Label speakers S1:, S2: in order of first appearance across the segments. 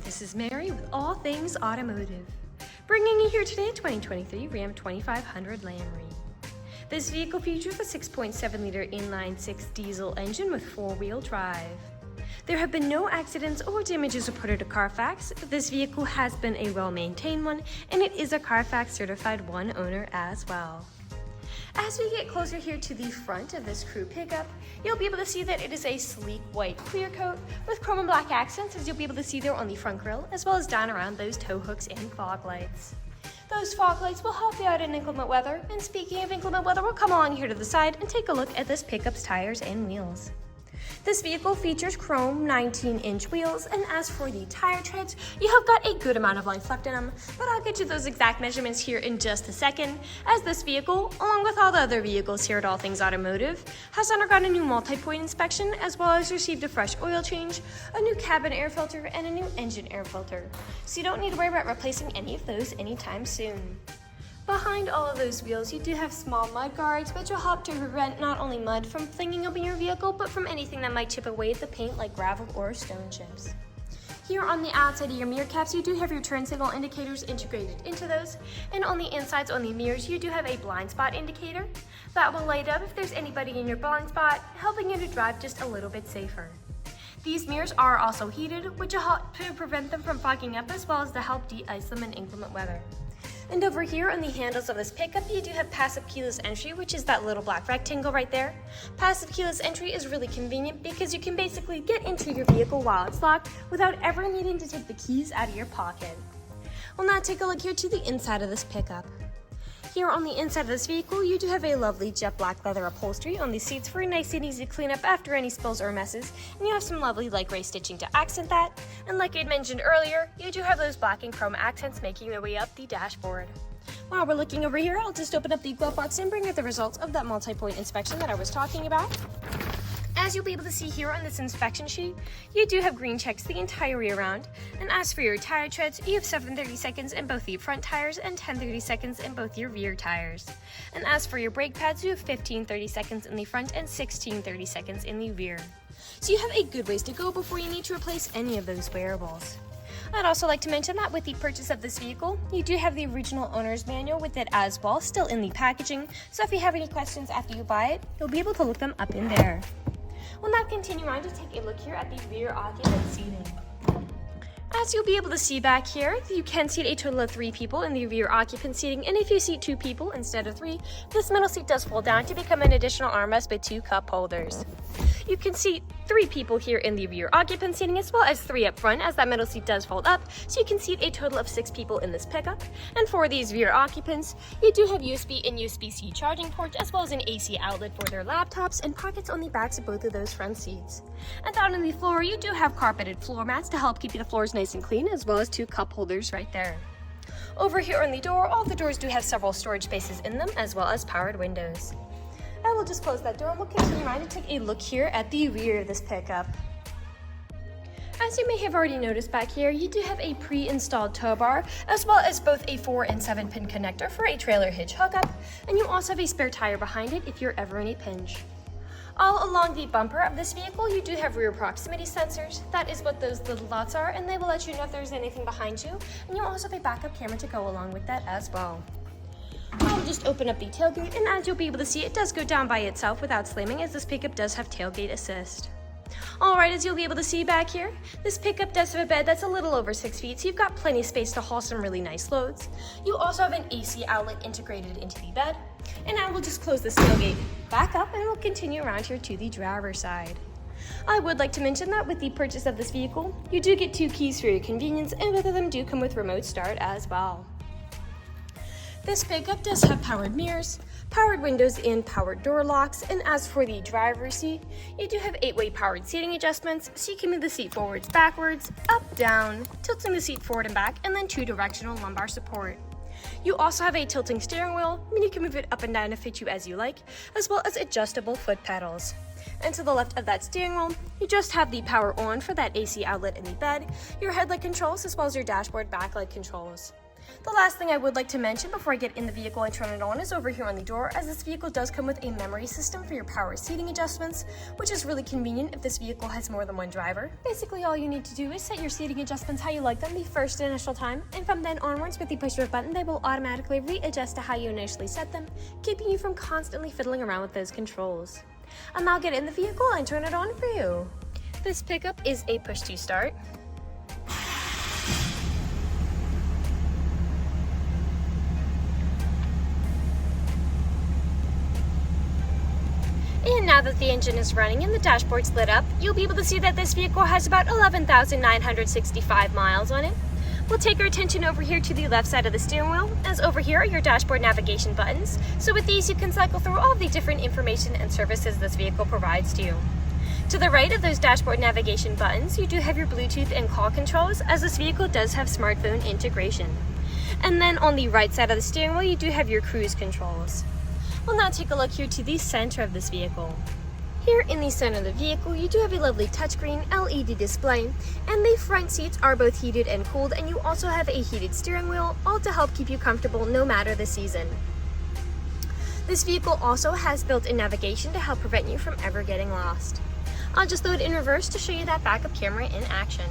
S1: This is Mary with All Things Automotive, bringing you here today a 2023 Ram 2500 Laramie. This vehicle features a 6.7-liter inline-six diesel engine with four-wheel drive. There have been no accidents or damages reported to CARFAX. This vehicle has been a well-maintained one, and it is a CARFAX certified one owner as well. As we get closer here to the front of this crew pickup, you'll be able to see that it is a sleek white clear coat with chrome and black accents, as you'll be able to see there on the front grille, as well as down around those tow hooks and fog lights. Those fog lights will help you out in inclement weather, and speaking of inclement weather, we'll come along here to the side and take a look at this pickup's tires and wheels. This vehicle features chrome 19-inch wheels, and as for the tire treads, you have got a good amount of life left in them, but I'll get you those exact measurements here in just a second, as this vehicle, along with all the other vehicles here at All Things Automotive, has undergone a new multi-point inspection, as well as received a fresh oil change, a new cabin air filter, and a new engine air filter, so you don't need to worry about replacing any of those anytime soon. Behind all of those wheels, you do have small mud guards, which will help to prevent not only mud from flinging up in your vehicle, but from anything that might chip away at the paint like gravel or stone chips. Here on the outside of your mirror caps, you do have your turn signal indicators integrated into those, and on the insides on the mirrors, you do have a blind spot indicator that will light up if there's anybody in your blind spot, helping you to drive just a little bit safer. These mirrors are also heated, which will help to prevent them from fogging up, as well as to help de-ice them in inclement weather. And over here on the handles of this pickup, you do have passive keyless entry, which is that little black rectangle right there. Passive keyless entry is really convenient because you can basically get into your vehicle while it's locked without ever needing to take the keys out of your pocket. We'll now take a look here to the inside of this pickup. Here on the inside of this vehicle, you do have a lovely jet black leather upholstery on the seats for a nice and easy cleanup after any spills or messes, and you have some lovely light gray stitching to accent that, and like I mentioned earlier, you do have those black and chrome accents making their way up the dashboard. While we're looking over here, I'll just open up the glove box and bring you the results of that multi-point inspection that I was talking about. As you'll be able to see here on this inspection sheet, you do have green checks the entire way around, and as for your tire treads, you have 7/30 seconds in both the front tires and 10/30 seconds in both your rear tires. And as for your brake pads, you have 15/30 seconds in the front and 16/30 seconds in the rear. So you have a good ways to go before you need to replace any of those wearables. I'd also like to mention that with the purchase of this vehicle, you do have the original owner's manual with it as well, still in the packaging, so if you have any questions after you buy it, you'll be able to look them up in there. We'll now continue on to take a look here at the rear occupant seating. As you'll be able to see back here, you can seat a total of 3 people in the rear occupant seating, and if you seat 2 people instead of 3, this middle seat does fold down to become an additional armrest with 2 cup holders. You can seat 3 people here in the rear occupant seating, as well as 3 up front, as that middle seat does fold up, so you can seat a total of 6 people in this pickup. And for these rear occupants, you do have USB and USB-C charging ports, as well as an AC outlet for their laptops, and pockets on the backs of both of those front seats. And down on the floor, you do have carpeted floor mats to help keep the floors nice and clean, as well as 2 cup holders right there. Over here on the door, all the doors do have several storage spaces in them, as well as powered windows. I will just close that door and we'll continue on to take a look here at the rear of this pickup. As you may have already noticed back here, you do have a pre-installed tow bar, as well as both a 4 and 7 pin connector for a trailer hitch hookup, and you also have a spare tire behind it if you're ever in a pinch. All along the bumper of this vehicle, you do have rear proximity sensors. That is what those little dots are, and they will let you know if there's anything behind you, and you also have a backup camera to go along with that as well. I'll just open up the tailgate, and as you'll be able to see, it does go down by itself without slamming, as this pickup does have tailgate assist. Alright, as you'll be able to see back here, this pickup does have a bed that's a little over 6 feet, so you've got plenty of space to haul some really nice loads. You also have an AC outlet integrated into the bed, and I will just close this tailgate back up, and we'll continue around here to the driver's side. I would like to mention that with the purchase of this vehicle, you do get 2 keys for your convenience, and both of them do come with remote start as well. This pickup does have powered mirrors, powered windows, and powered door locks, and as for the driver's seat, you do have 8-way powered seating adjustments, so you can move the seat forwards, backwards, up, down, tilting the seat forward and back, and then 2 directional lumbar support. You also have a tilting steering wheel, meaning you can move it up and down to fit you as you like, as well as adjustable foot pedals. And to the left of that steering wheel, you just have the power on for that AC outlet in the bed, your headlight controls, as well as your dashboard backlight controls. The last thing I would like to mention before I get in the vehicle and turn it on is over here on the door, as this vehicle does come with a memory system for your power seating adjustments, which is really convenient if this vehicle has more than one driver. Basically, all you need to do is set your seating adjustments how you like them the first initial time, and from then onwards with the push of a button, they will automatically readjust to how you initially set them, keeping you from constantly fiddling around with those controls. I'll now get in the vehicle and turn it on for you. This pickup is a push to start. And now that the engine is running and the dashboard's lit up, you'll be able to see that this vehicle has about 11,965 miles on it. We'll take our attention over here to the left side of the steering wheel, as over here are your dashboard navigation buttons. So with these, you can cycle through all the different information and services this vehicle provides to you. To the right of those dashboard navigation buttons, you do have your Bluetooth and call controls, as this vehicle does have smartphone integration. And then on the right side of the steering wheel, you do have your cruise controls. We'll now take a look here to the center of this vehicle. Here in the center of the vehicle, you do have a lovely touchscreen LED display, and the front seats are both heated and cooled, and you also have a heated steering wheel, all to help keep you comfortable no matter the season. This vehicle also has built-in navigation to help prevent you from ever getting lost. I'll just throw it in reverse to show you that backup camera in action.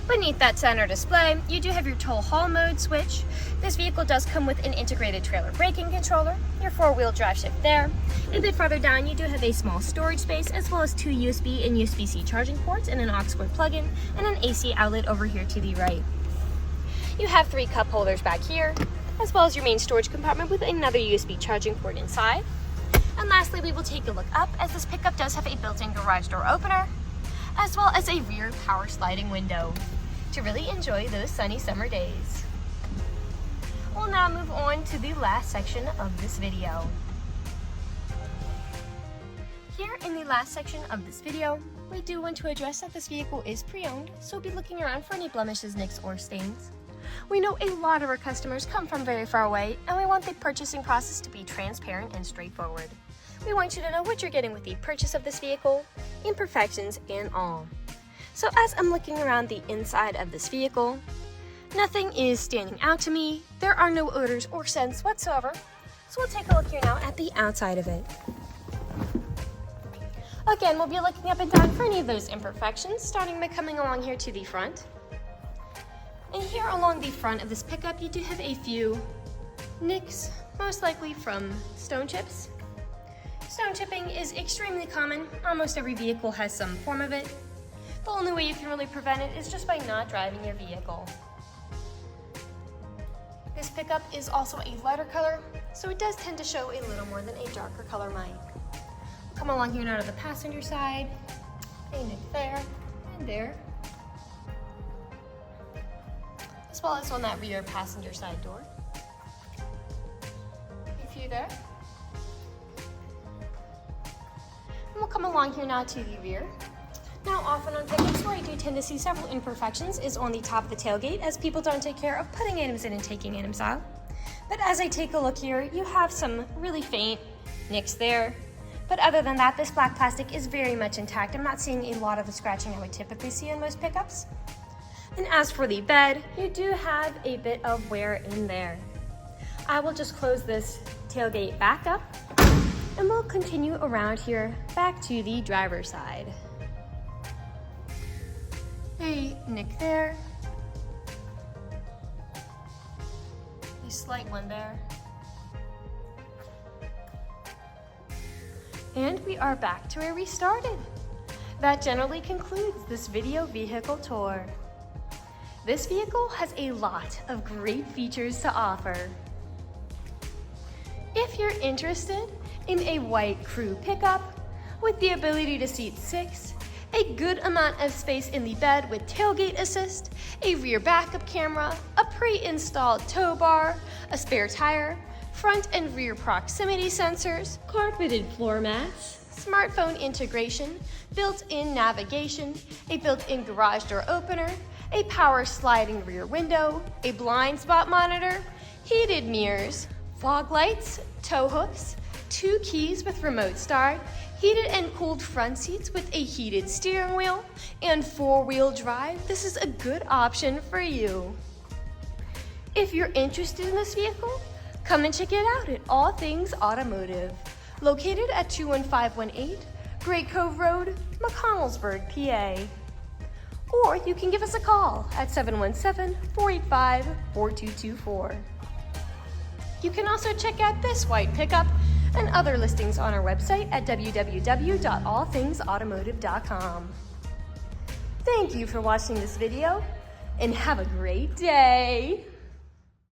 S1: Beneath that center display, you do have your tow haul mode switch. This vehicle does come with an integrated trailer braking controller, your four-wheel drive shift there. A bit further down, you do have a small storage space, as well as two USB and USB-C charging ports and an aux cord plug-in, and an AC outlet over here to the right. You have 3 cup holders back here, as well as your main storage compartment with another USB charging port inside. And lastly, we will take a look up, as this pickup does have a built-in garage door opener, as well as a rear power sliding window to really enjoy those sunny summer days. We'll now move on to the last section of this video. Here in the last section of this video, we do want to address that this vehicle is pre-owned, so be looking around for any blemishes, nicks, or stains. We know a lot of our customers come from very far away, and we want the purchasing process to be transparent and straightforward. We want you to know what you're getting with the purchase of this vehicle, imperfections and all. So as I'm looking around the inside of this vehicle, nothing is standing out to me. There are no odors or scents whatsoever. So we'll take a look here now at the outside of it. Again, we'll be looking up and down for any of those imperfections, starting by coming along here to the front. And here along the front of this pickup, you do have a few nicks, most likely from stone chips. Stone chipping is extremely common. Almost every vehicle has some form of it. The only way you can really prevent it is just by not driving your vehicle. This pickup is also a lighter color, so it does tend to show a little more than a darker color might. We'll come along here now to the passenger side. A nick there and there, as well as on that rear passenger side door. A few there. And we'll come along here now to the rear. Now, often on pickups where I do tend to see several imperfections is on the top of the tailgate, as people don't take care of putting items in and taking items out. But as I take a look here, you have some really faint nicks there. But other than that, this black plastic is very much intact. I'm not seeing a lot of the scratching I would typically see in most pickups. And as for the bed, you do have a bit of wear in there. I will just close this tailgate back up, and we'll continue around here back to the driver's side. A nick there, a slight one there, and we are back to where we started. That generally concludes this video vehicle tour. This vehicle has a lot of great features to offer. If you're interested in a white crew pickup with the ability to seat 6, a good amount of space in the bed with tailgate assist, a rear backup camera, a pre-installed tow bar, a spare tire, front and rear proximity sensors, carpeted floor mats, smartphone integration, built-in navigation, a built-in garage door opener, a power sliding rear window, a blind spot monitor, heated mirrors, fog lights, tow hooks, 2 keys with remote start, Heated and cooled front seats with a heated steering wheel and four-wheel drive, this is a good option for you. If you're interested in this vehicle, come and check it out at All Things Automotive, located at 21518 Great Cove Road, McConnellsburg, PA. Or you can give us a call at 717-485-4224. You can also check out this white pickup and other listings on our website at www.allthingsautomotive.com. Thank you for watching this video, and have a great day!